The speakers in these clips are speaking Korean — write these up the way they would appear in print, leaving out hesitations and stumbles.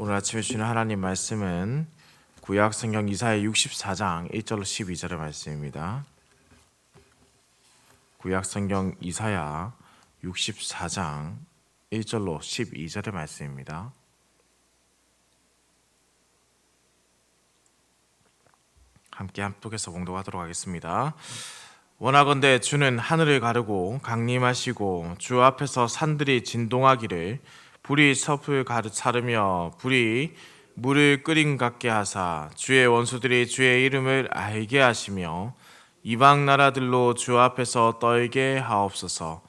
오늘 아침에 주신 하나님 말씀은 구약 성경 이사야 64장 1절로 12절의 말씀입니다. 구약 성경 이사야 64장 1절로 12절의 말씀입니다. 함께 합독해서 봉독하도록 하겠습니다. 원하건대 주는 하늘을 가르고 강림하시고 주 앞에서 산들이 진동하기를 불이 섭을 가르차르며 불이 물을 끓임 같게 하사 주의 원수들이 주의 이름을 알게 하시며 이방 나라들로 주 앞에서 떨게 하옵소서.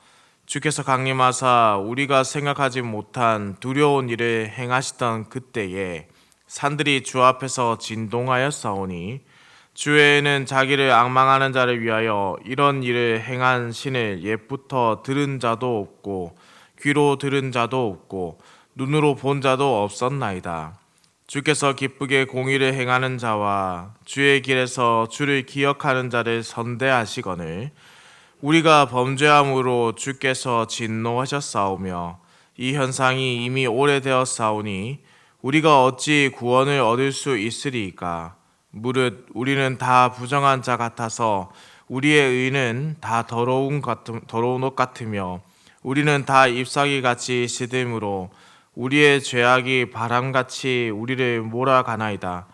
주께서 강림하사 우리가 생각하지 못한 두려운 일을 행하시던 그때에 산들이 주 앞에서 진동하였사오니 주에는 자기를 앙망하는 자를 위하여 이런 일을 행한 신을 옛부터 들은 자도 없고 귀로 들은 자도 없고 눈으로 본 자도 없었나이다. 주께서 기쁘게 공의를 행하는 자와 주의 길에서 주를 기억하는 자를 선대하시거늘 우리가 범죄함으로 주께서 진노하셨사오며 이 현상이 이미 오래되었사오니 우리가 어찌 구원을 얻을 수 있으리이까. 무릇 우리는 다 부정한 자 같아서 우리의 의는 다 더러운 옷 같으며 우리는 다 잎사귀 같이 시들므로 우리의 죄악이 바람같이 우리를 몰아가나이다.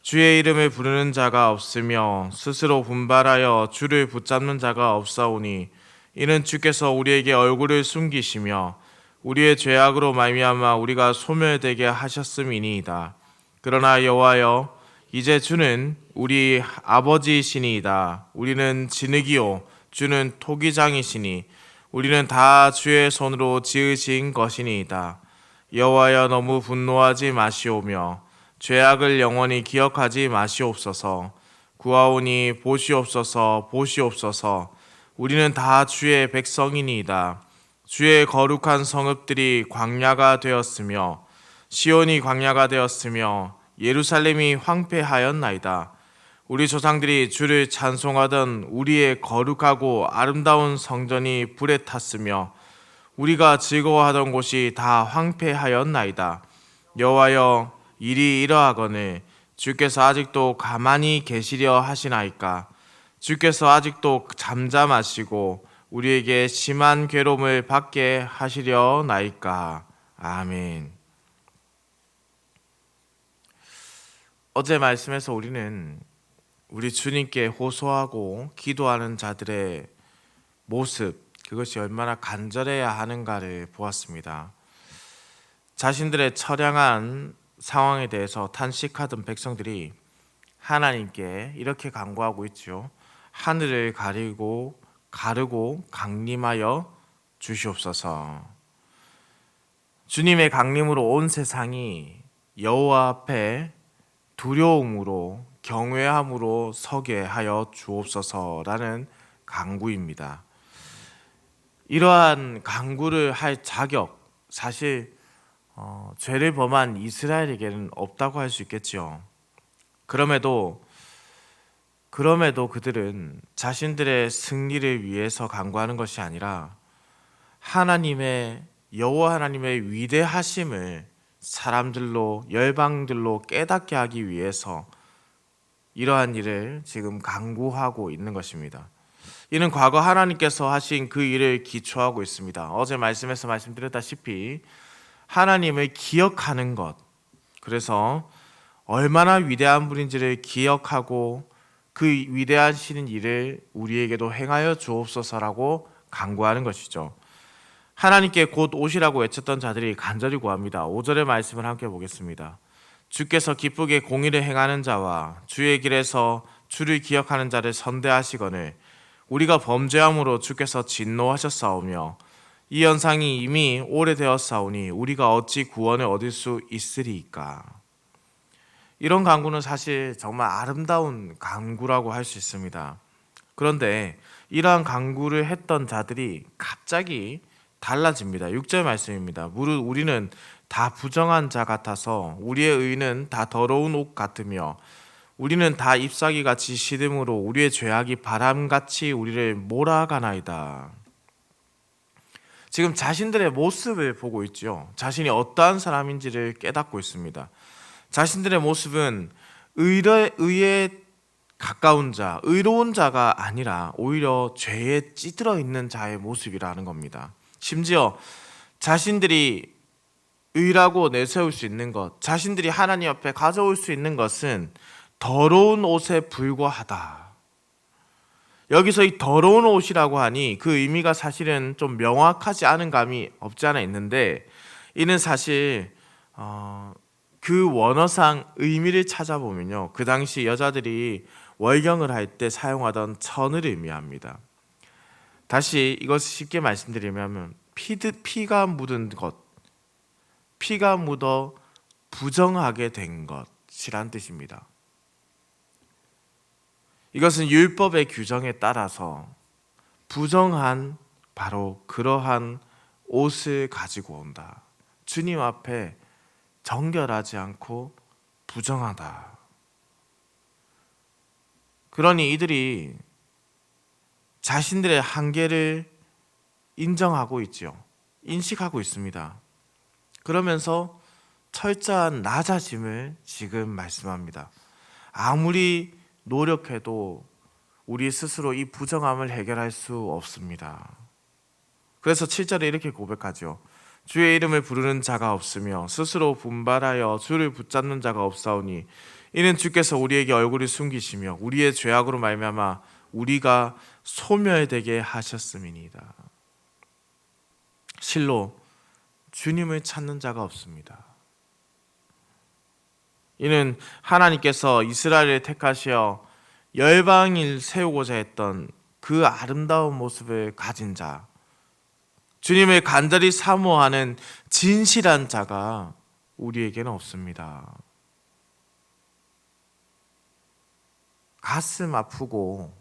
주의 이름을 부르는 자가 없으며 스스로 분발하여 주를 붙잡는 자가 없사오니 이는 주께서 우리에게 얼굴을 숨기시며 우리의 죄악으로 말미암아 우리가 소멸되게 하셨음이니이다. 그러나 여호와여, 이제 주는 우리 아버지이시니이다. 우리는 진흙이요 주는 토기장이시니 우리는 다 주의 손으로 지으신 것이니이다. 여호와여, 너무 분노하지 마시오며 죄악을 영원히 기억하지 마시옵소서. 구하오니 보시옵소서, 보시옵소서. 우리는 다 주의 백성이니이다. 주의 거룩한 성읍들이 광야가 되었으며 시온이 광야가 되었으며 예루살렘이 황폐하였나이다. 우리 조상들이 주를 찬송하던 우리의 거룩하고 아름다운 성전이 불에 탔으며 우리가 즐거워하던 곳이 다 황폐하였나이다. 여호와여, 일이 이러하거늘 주께서 아직도 가만히 계시려 하시나이까. 주께서 아직도 잠잠하시고 우리에게 심한 괴로움을 받게 하시려나이까. 아멘. 어제 말씀에서 우리는 우리 주님께 호소하고 기도하는 자들의 모습, 그것이 얼마나 간절해야 하는가를 보았습니다. 자신들의 처량한 상황에 대해서 탄식하던 백성들이 하나님께 이렇게 간구하고 있죠. 하늘을 가르고 강림하여 주시옵소서. 주님의 강림으로 온 세상이 여호와 앞에 두려움으로 경외함으로 서게 하여 주옵소서라는 간구입니다. 이러한 간구를 할 자격, 사실 죄를 범한 이스라엘에게는 없다고 할 수 있겠지요. 그럼에도 그들은 자신들의 승리를 위해서 간구하는 것이 아니라 여호와 하나님의 위대하심을 사람들로, 열방들로 깨닫게 하기 위해서 이러한 일을 지금 간구하고 있는 것입니다. 이는 과거 하나님께서 하신 그 일을 기초하고 있습니다. 어제 말씀에서 말씀드렸다시피 하나님을 기억하는 것, 그래서 얼마나 위대한 분인지를 기억하고 그 위대하신 일을 우리에게도 행하여 주옵소서라고 간구하는 것이죠. 하나님께 곧 오시라고 외쳤던 자들이 간절히 구합니다. 5절의 말씀을 함께 보겠습니다. 주께서 기쁘게 공의를 행하는 자와 주의 길에서 주를 기억하는 자를 선대하시거늘 우리가 범죄함으로 주께서 진노하셨사오며 이 현상이 이미 오래되었사오니 우리가 어찌 구원을 얻을 수 있으리이까. 이런 간구는 사실 정말 아름다운 간구라고 할 수 있습니다. 그런데 이러한 간구를 했던 자들이 갑자기 달라집니다. 6절 말씀입니다. 무릇 우리는 다 부정한 자 같아서 우리의 의는 다 더러운 옷 같으며 우리는 다 잎사귀 같이 시듬으로 우리의 죄악이 바람같이 우리를 몰아가나이다. 지금 자신들의 모습을 보고 있죠. 자신이 어떠한 사람인지를 깨닫고 있습니다. 자신들의 모습은 의에 가까운 자, 의로운 자가 아니라 오히려 죄에 찌들어 있는 자의 모습이라는 겁니다. 심지어 자신들이 의라고 내세울 수 있는 것, 자신들이 하나님 앞에 가져올 수 있는 것은 더러운 옷에 불과하다. 여기서 이 더러운 옷이라고 하니 그 의미가 사실은 좀 명확하지 않은 감이 없지 않아 있는데, 이는 사실 그 원어상 의미를 찾아보면요, 그 당시 여자들이 월경을 할 때 사용하던 천을 의미합니다. 다시 이것을 쉽게 말씀드리면 피가 묻은 것, 피가 묻어 부정하게 된 것이란 뜻입니다. 이것은 율법의 규정에 따라서 부정한 바로 그러한 옷을 가지고 온다. 주님 앞에 정결하지 않고 부정하다. 그러니 이들이 자신들의 한계를 인정하고 있지요. 인식하고 있습니다. 그러면서 철저한 낮아짐을 지금 말씀합니다. 아무리 노력해도 우리 스스로 이 부정함을 해결할 수 없습니다. 그래서 7절에 이렇게 고백하죠. 주의 이름을 부르는 자가 없으며 스스로 분발하여 주를 붙잡는 자가 없사오니 이는 주께서 우리에게 얼굴을 숨기시며 우리의 죄악으로 말미암아 우리가 소멸되게 하셨음이니이다. 실로 주님을 찾는 자가 없습니다. 이는 하나님께서 이스라엘을 택하시어 열방을 세우고자 했던 그 아름다운 모습을 가진 자, 주님을 간절히 사모하는 진실한 자가 우리에게는 없습니다. 가슴 아프고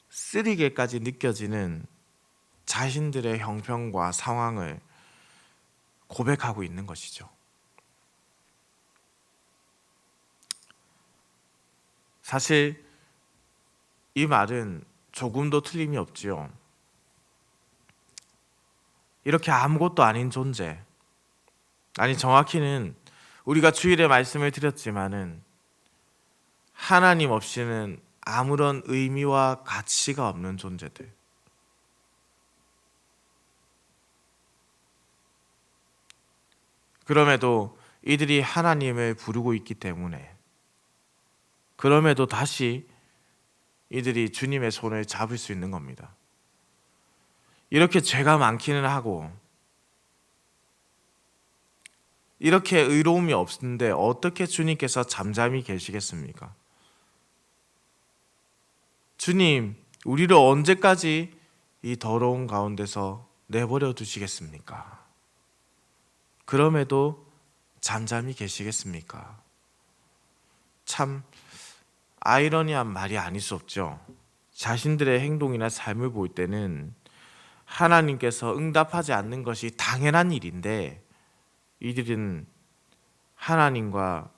쓰리게까지 느껴지는 자신들의 형편과 상황을 고백하고 있는 것이죠. 사실 이 말은 조금도 틀림이 없지요. 이렇게 아무것도 아닌 존재, 아니 정확히는 우리가 주일에 말씀을 드렸지만은 하나님 없이는 아무런 의미와 가치가 없는 존재들, 그럼에도 이들이 하나님을 부르고 있기 때문에, 그럼에도 다시 이들이 주님의 손을 잡을 수 있는 겁니다. 이렇게 죄가 많기는 하고 이렇게 의로움이 없는데 어떻게 주님께서 잠잠히 계시겠습니까? 주님, 우리를 언제까지 이 더러운 가운데서 내버려 두시겠습니까? 그럼에도 잠잠히 계시겠습니까? 참 아이러니한 말이 아닐 수 없죠. 자신들의 행동이나 삶을 볼 때는 하나님께서 응답하지 않는 것이 당연한 일인데 이들은 하나님과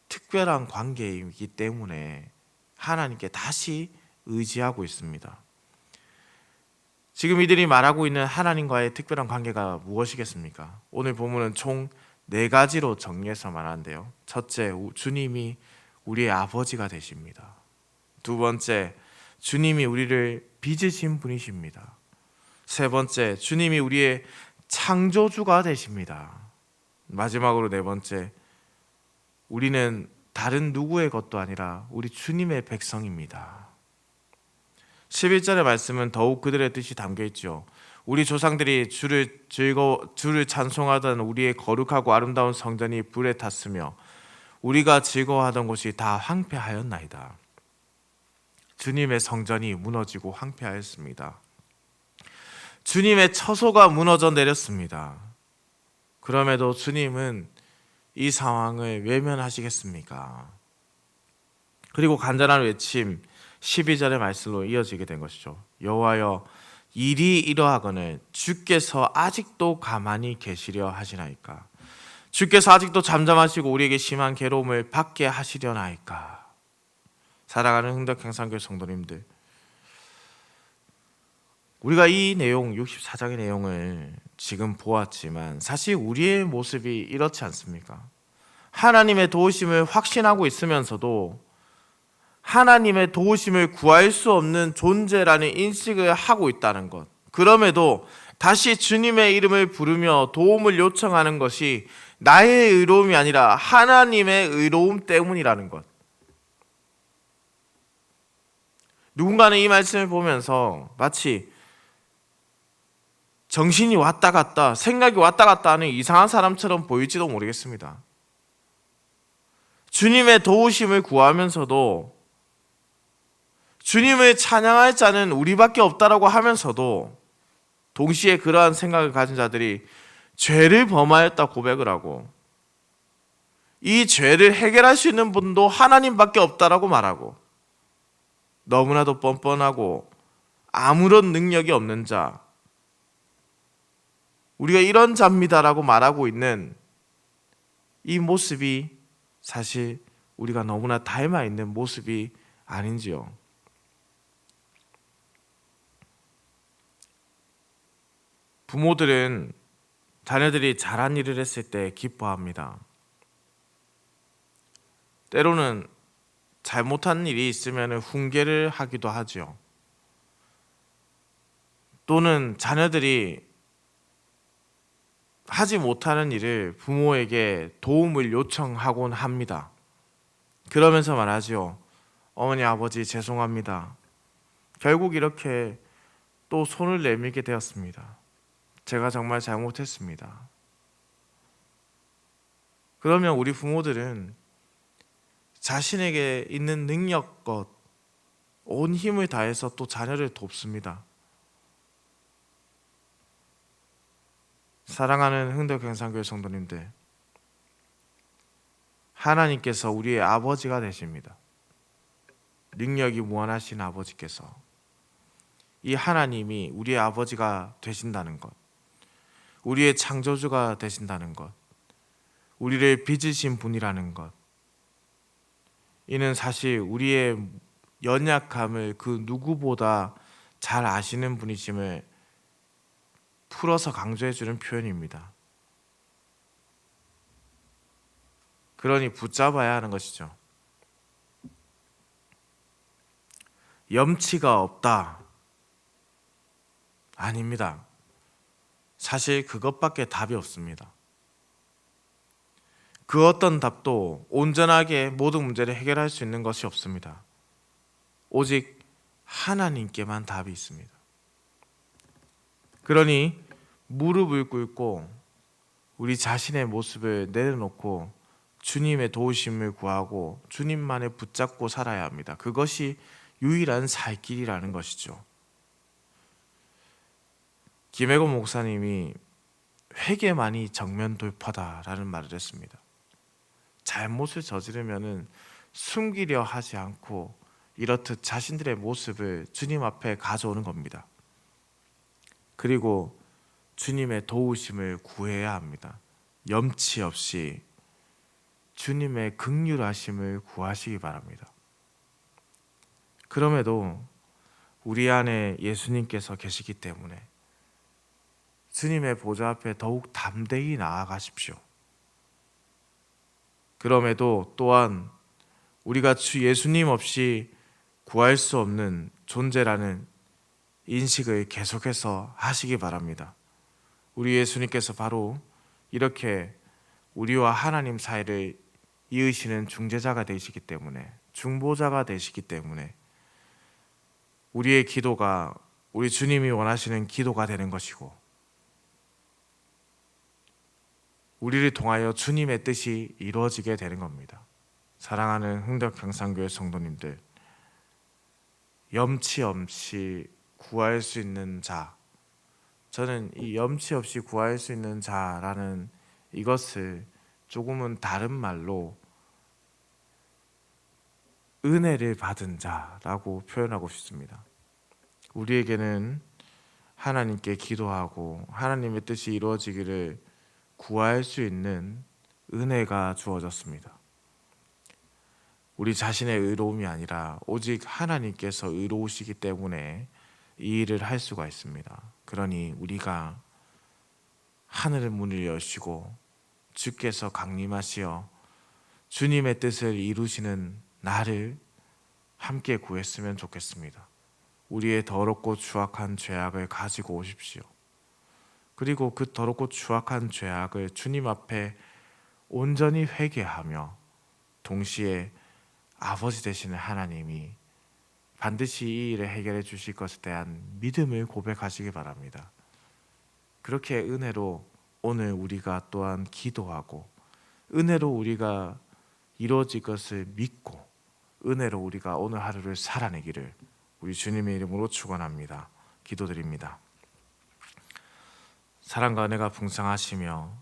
특별한 관계이기 때문에 하나님께 다시 의지하고 있습니다. 지금 이들이 말하고 있는 하나님과의 특별한 관계가 무엇이겠습니까? 오늘 본문은 총 4가지로 정리해서 말하는데요. 첫째, 주님이 우리의 아버지가 되십니다. 두 번째, 주님이 우리를 빚으신 분이십니다. 세 번째, 주님이 우리의 창조주가 되십니다. 마지막으로 네 번째, 우리는 다른 누구의 것도 아니라 우리 주님의 백성입니다. 11절의 말씀은 더욱 그들의 뜻이 담겨 있죠. 우리 조상들이 주를 찬송하던 우리의 거룩하고 아름다운 성전이 불에 탔으며 우리가 즐거워하던 곳이 다 황폐하였나이다. 주님의 성전이 무너지고 황폐하였습니다. 주님의 처소가 무너져 내렸습니다. 그럼에도 주님은 이 상황을 외면하시겠습니까? 그리고 간절한 외침 12절의 말씀으로 이어지게 된 것이죠. 여호와여, 일이 이러하거늘 주께서 아직도 가만히 계시려 하시나이까? 주께서 아직도 잠잠하시고 우리에게 심한 괴로움을 받게 하시려나이까? 사랑하는 흥덕행상교회 성도님들, 우리가 이 내용 64장의 내용을 지금 보았지만 사실 우리의 모습이 이렇지 않습니까? 하나님의 도우심을 확신하고 있으면서도 하나님의 도우심을 구할 수 없는 존재라는 인식을 하고 있다는 것. 그럼에도 다시 주님의 이름을 부르며 도움을 요청하는 것이 나의 의로움이 아니라 하나님의 의로움 때문이라는 것. 누군가는 이 말씀을 보면서 마치 정신이 왔다 갔다, 생각이 왔다 갔다 하는 이상한 사람처럼 보일지도 모르겠습니다. 주님의 도우심을 구하면서도 주님을 찬양할 자는 우리밖에 없다라고 하면서도 동시에 그러한 생각을 가진 자들이 죄를 범하였다 고백을 하고 이 죄를 해결할 수 있는 분도 하나님밖에 없다라고 말하고 너무나도 뻔뻔하고 아무런 능력이 없는 자, 우리가 이런 자입니다라고 말하고 있는 이 모습이 사실 우리가 너무나 닮아 있는 모습이 아닌지요. 부모들은 자녀들이 잘한 일을 했을 때 기뻐합니다. 때로는 잘못한 일이 있으면 훈계를 하기도 하죠. 또는 자녀들이 하지 못하는 일을 부모에게 도움을 요청하곤 합니다. 그러면서 말하죠. 어머니, 아버지 죄송합니다. 결국 이렇게 또 손을 내밀게 되었습니다. 제가 정말 잘못했습니다. 그러면 우리 부모들은 자신에게 있는 능력껏 온 힘을 다해서 또 자녀를 돕습니다. 사랑하는 흥덕경상교회 성도님들, 하나님께서 우리의 아버지가 되십니다. 능력이 무한하신 아버지께서 이 하나님이 우리의 아버지가 되신다는 것, 우리의 창조주가 되신다는 것, 우리를 빚으신 분이라는 것, 이는 사실 우리의 연약함을 그 누구보다 잘 아시는 분이심을 풀어서 강조해 주는 표현입니다. 그러니 붙잡아야 하는 것이죠. 염치가 없다. 아닙니다. 사실 그것밖에 답이 없습니다. 그 어떤 답도 온전하게 모든 문제를 해결할 수 있는 것이 없습니다. 오직 하나님께만 답이 있습니다. 그러니 무릎을 꿇고 우리 자신의 모습을 내려놓고 주님의 도우심을 구하고 주님만을 붙잡고 살아야 합니다. 그것이 유일한 살 길이라는 것이죠. 김혜곤 목사님이 회개만이 정면 돌파다라는 말을 했습니다. 잘못을 저지르면은 숨기려 하지 않고 이렇듯 자신들의 모습을 주님 앞에 가져오는 겁니다. 그리고 주님의 도우심을 구해야 합니다. 염치 없이 주님의 긍휼하심을 구하시기 바랍니다. 그럼에도 우리 안에 예수님께서 계시기 때문에 주님의 보좌 앞에 더욱 담대히 나아가십시오. 그럼에도 또한 우리가 주 예수님 없이 구할 수 없는 존재라는 인식을 계속해서 하시기 바랍니다. 우리 예수님께서 바로 이렇게 우리와 하나님 사이를 이으시는 중재자가 되시기 때문에, 중보자가 되시기 때문에 우리의 기도가 우리 주님이 원하시는 기도가 되는 것이고 우리를 통하여 주님의 뜻이 이루어지게 되는 겁니다. 사랑하는 흥덕경상교회 성도님들, 염치 없이 구할 수 있는 자, 저는 이 염치 없이 구할 수 있는 자라는 이것을 조금은 다른 말로 은혜를 받은 자라고 표현하고 싶습니다. 우리에게는 하나님께 기도하고 하나님의 뜻이 이루어지기를 구할 수 있는 은혜가 주어졌습니다. 우리 자신의 의로움이 아니라 오직 하나님께서 의로우시기 때문에 이 일을 할 수가 있습니다. 그러니 우리가 하늘의 문을 여시고 주께서 강림하시어 주님의 뜻을 이루시는 나를 함께 구했으면 좋겠습니다. 우리의 더럽고 추악한 죄악을 가지고 오십시오. 그리고 그 더럽고 추악한 죄악을 주님 앞에 온전히 회개하며 동시에 아버지 되시는 하나님이 반드시 이 일을 해결해 주실 것에 대한 믿음을 고백하시기 바랍니다. 그렇게 은혜로 오늘 우리가 또한 기도하고 은혜로 우리가 이루어질 것을 믿고 은혜로 우리가 오늘 하루를 살아내기를 우리 주님의 이름으로 축원합니다. 기도드립니다. 사랑과 은혜가 풍성하시며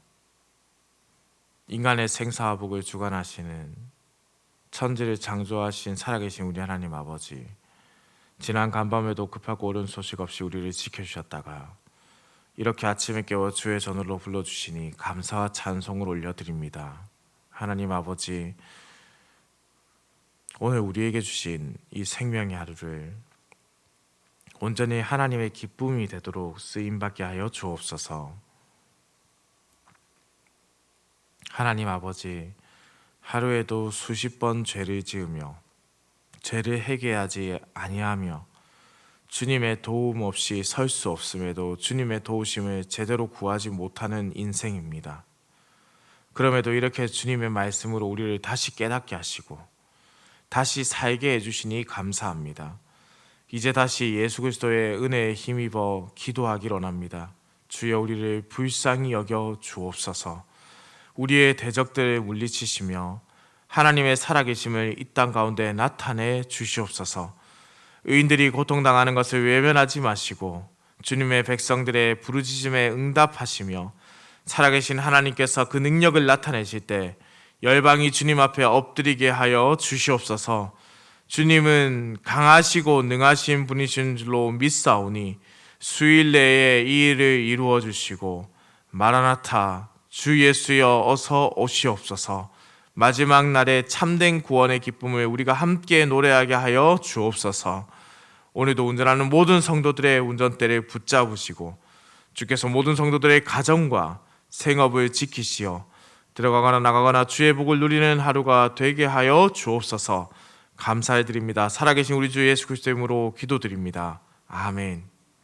인간의 생사와 복을 주관하시는 천지를 창조하신 살아계신 우리 하나님 아버지, 지난 간밤에도 급하고 옳은 소식 없이 우리를 지켜주셨다가 이렇게 아침에 깨워 주의 전으로 불러주시니 감사와 찬송을 올려드립니다. 하나님 아버지, 오늘 우리에게 주신 이 생명의 하루를 온전히 하나님의 기쁨이 되도록 쓰임받게 하여 주옵소서. 하나님 아버지, 하루에도 수십 번 죄를 지으며 죄를 회개하지 아니하며 주님의 도움 없이 설 수 없음에도 주님의 도우심을 제대로 구하지 못하는 인생입니다. 그럼에도 이렇게 주님의 말씀으로 우리를 다시 깨닫게 하시고 다시 살게 해주시니 감사합니다. 이제 다시 예수 그리스도의 은혜에 힘입어 기도하길 원합니다. 주여, 우리를 불쌍히 여겨 주옵소서. 우리의 대적들을 물리치시며 하나님의 살아계심을 이 땅 가운데 나타내 주시옵소서. 의인들이 고통당하는 것을 외면하지 마시고 주님의 백성들의 부르짖음에 응답하시며 살아계신 하나님께서 그 능력을 나타내실 때 열방이 주님 앞에 엎드리게 하여 주시옵소서. 주님은 강하시고 능하신 분이신 줄로 믿사오니 수일 내에 이 일을 이루어 주시고 마라나타 주 예수여 어서 오시옵소서. 마지막 날에 참된 구원의 기쁨을 우리가 함께 노래하게 하여 주옵소서. 오늘도 운전하는 모든 성도들의 운전대를 붙잡으시고 주께서 모든 성도들의 가정과 생업을 지키시어 들어가거나 나가거나 주의 복을 누리는 하루가 되게 하여 주옵소서. 감사해 드립니다. 살아계신 우리 주 예수 그리스도의 이름으로 기도드립니다. 아멘.